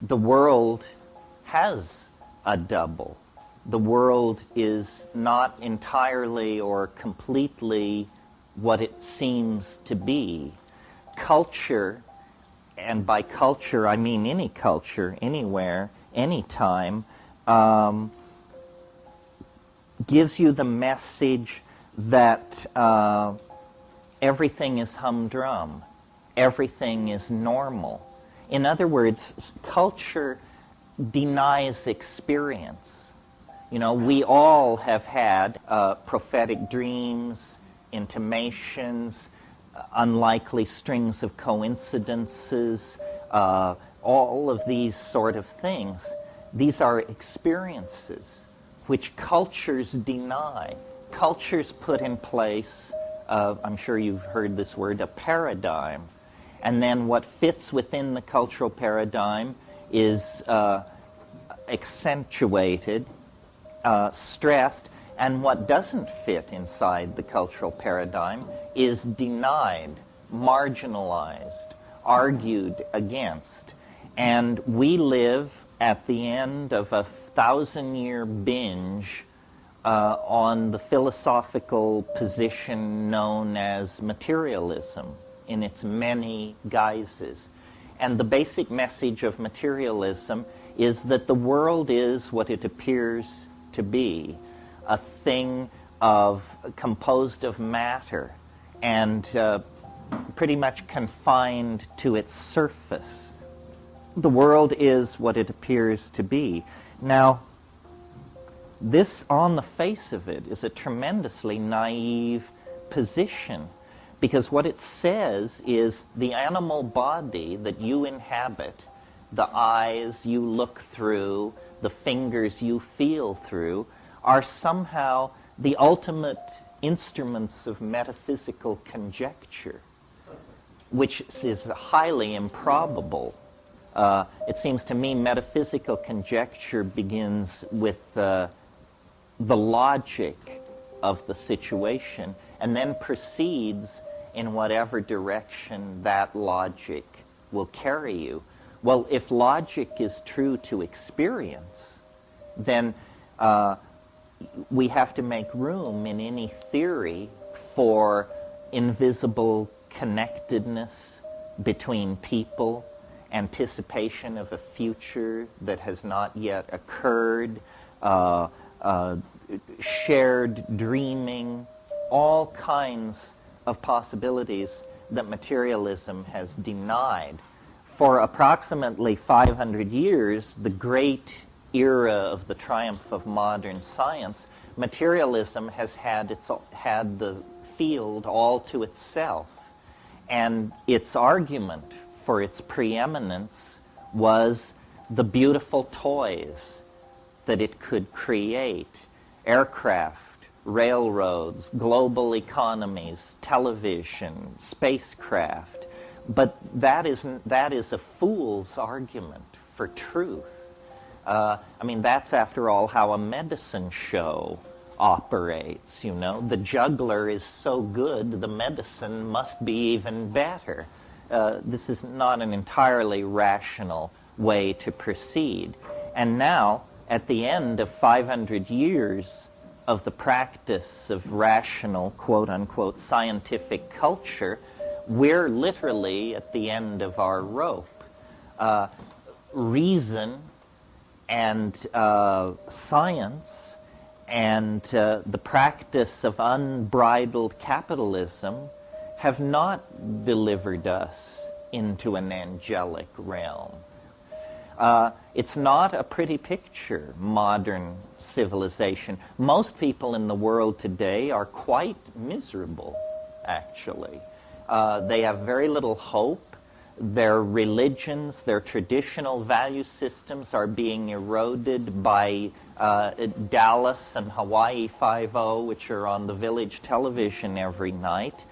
The world has a double. The world is not entirely or completely what it seems to be. Culture, and by culture I mean any culture, anywhere, anytime, gives you the message that everything is humdrum, everything is normal. In other words, culture denies experience. You know, we all have had prophetic dreams, intimations, unlikely strings of coincidences, all of these sort of things. These are experiences which cultures deny. Cultures put in place, I'm sure you've heard this word, a paradigm. And then what fits within the cultural paradigm is accentuated, stressed, and what doesn't fit inside the cultural paradigm is denied, marginalized, argued against. And we live at the end of a 1,000-year binge on the philosophical position known as materialism in its many guises. And the basic message of materialism is that the world is what it appears to be, a thing composed of matter and pretty much confined to its surface. The world is what it appears to be. Now, this, on the face of it, is a tremendously naive position, because what it says is the animal body that you inhabit, the eyes you look through, the fingers you feel through, are somehow the ultimate instruments of metaphysical conjecture, which is highly improbable. It seems to me metaphysical conjecture begins with the logic of the situation and then proceeds in whatever direction that logic will carry you. Well, if logic is true to experience, then we have to make room in any theory for invisible connectedness between people, anticipation of a future that has not yet occurred, shared dreaming, all kinds of possibilities that materialism has denied. For approximately 500 years, the great era of the triumph of modern science, materialism has had the field all to itself. And its argument for its preeminence was the beautiful toys that it could create: aircraft, railroads, global economies, television, spacecraft. But that is a fool's argument for truth. I mean, that's, after all, how a medicine show operates, you know. The juggler is so good, the medicine must be even better. This is not an entirely rational way to proceed. And now, at the end of 500 years of the practice of rational, quote-unquote, scientific culture, we're literally at the end of our rope. Reason and science and the practice of unbridled capitalism have not delivered us into an angelic realm. It's not a pretty picture, modern civilization. Most people in the world today are quite miserable, actually. They have very little hope. Their religions, their traditional value systems are being eroded by Dallas and Hawaii Five-0, which are on the village television every night.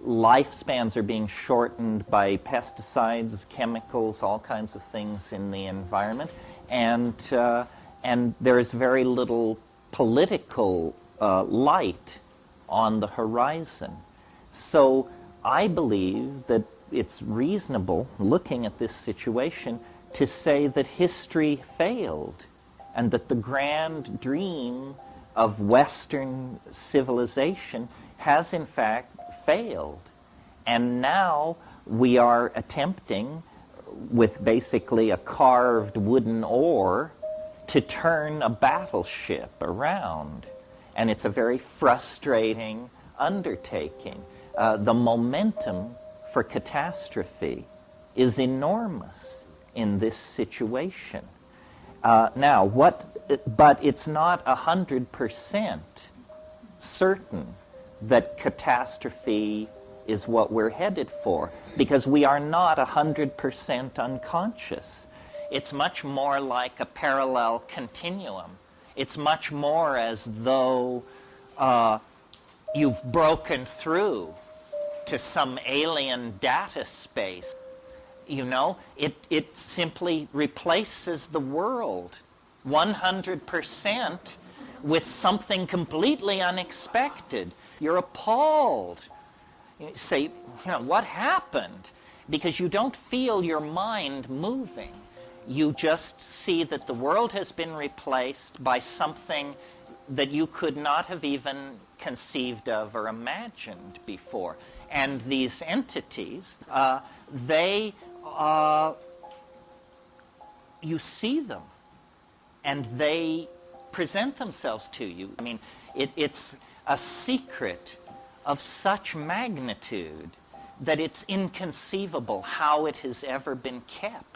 Lifespans are being shortened by pesticides, chemicals, all kinds of things in the environment. And there is very little political light on the horizon. So I believe that it's reasonable, looking at this situation, to say that history failed and that the grand dream of Western civilization has in fact failed. And now we are attempting, with basically a carved wooden oar, to turn a battleship around. And it's a very frustrating undertaking. The momentum for catastrophe is enormous in this situation. But it's not 100% certain that catastrophe is what we're headed for, because we are not 100% unconscious. It's much more like a parallel continuum. It's much more as though you've broken through to some alien data space. You know, it simply replaces the world 100% with something completely unexpected. You're appalled. You say, what happened? Because you don't feel your mind moving. You just see that the world has been replaced by something that you could not have even conceived of or imagined before. And these entities, you see them, and they present themselves to you. I mean, it's a secret of such magnitude that it's inconceivable how it has ever been kept.